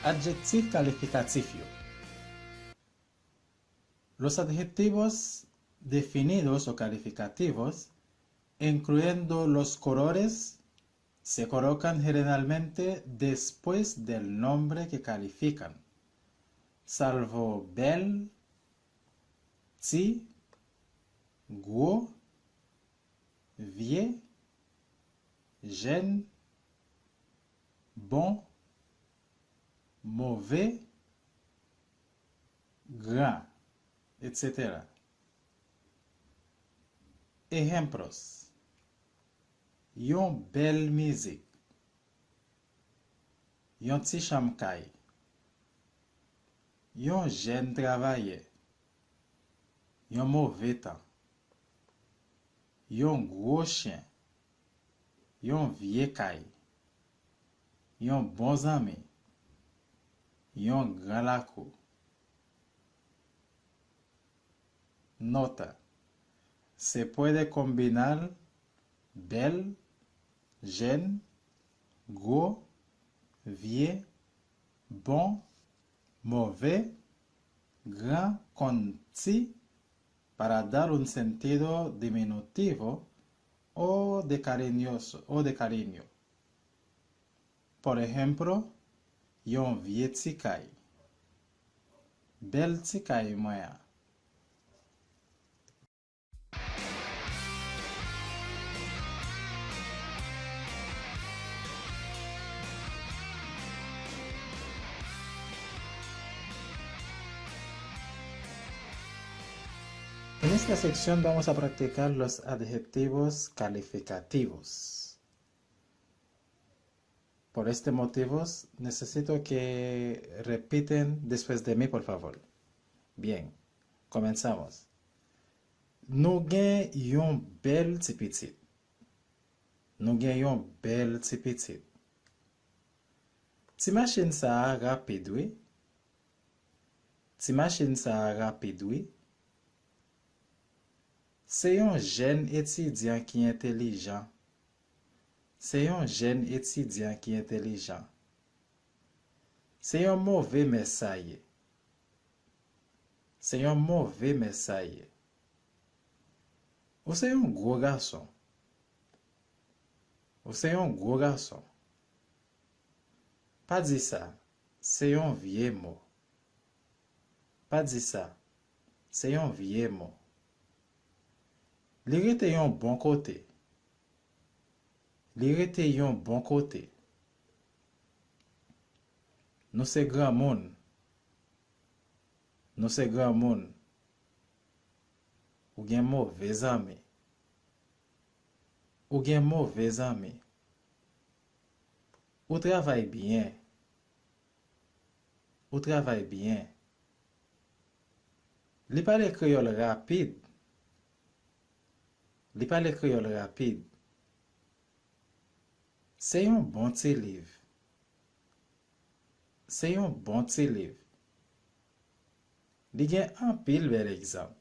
Adjectif calificatif yo. Los adjetivos definidos o calificativos, incluyendo los colores, se colocan generalmente después del nombre que califican, salvo belle, petit, gros, vieux, jeune, bon, mauvais, grand, etc. Ejemplos. Yon belle musique. Yon ti chamkay. Yon jeune travailleur. Yon mauvais temps. Yon gros chien. Yon vieux kay. Yon bons amis. Yon grand lakou. Nota. Se puede combinar belle, jeune, gros, vieux, bon, mauvais, grand con ti para dar un sentido diminutivo o de cariño. Por ejemplo, yon vieux ti kay. Bel ti kay moya. En esta sección vamos a practicar los adjetivos calificativos. Por este motivo, necesito que repiten después de mí, por favor. Bien, comenzamos. Nou gen yon bel ti pitit. Nou gen yon bel ti pitit. Ti machin sa rapide, oui? Ti machin sa rapide, oui? Se yon jen étudiant ki intelligent. Se yon jen étudiant ki intelligent. Se yon mauvais messager. Se yon mauvais messager. Ou se yon gros garçon. Ou se yon gros garçon. Pas di ça, se yon vieux mot. Pas di ça, se yon vieux mot. Li rete yon bon côté. Li rete yon bon côté. Nou se grand moun. Nou se grand moun. Ou gen mauvais ami. Ou gen mauvais ami. Ou travaille bien. Ou travaille bien. Li parle créole rapide. Li parle créole rapide. Se yon bon ti liv. Se yon bon ti liv. Li gen an pil bel exemple.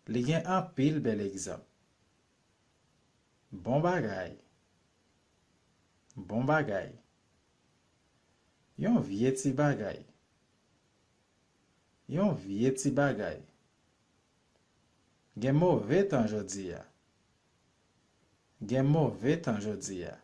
Li gen an pil bel exemple. Bon bagay. Bon bagay. Yon vieux ti bagay. Yon vieux ti bagay. Gen mauvais temps jodi ya. Gen mauvais temps jodi ya.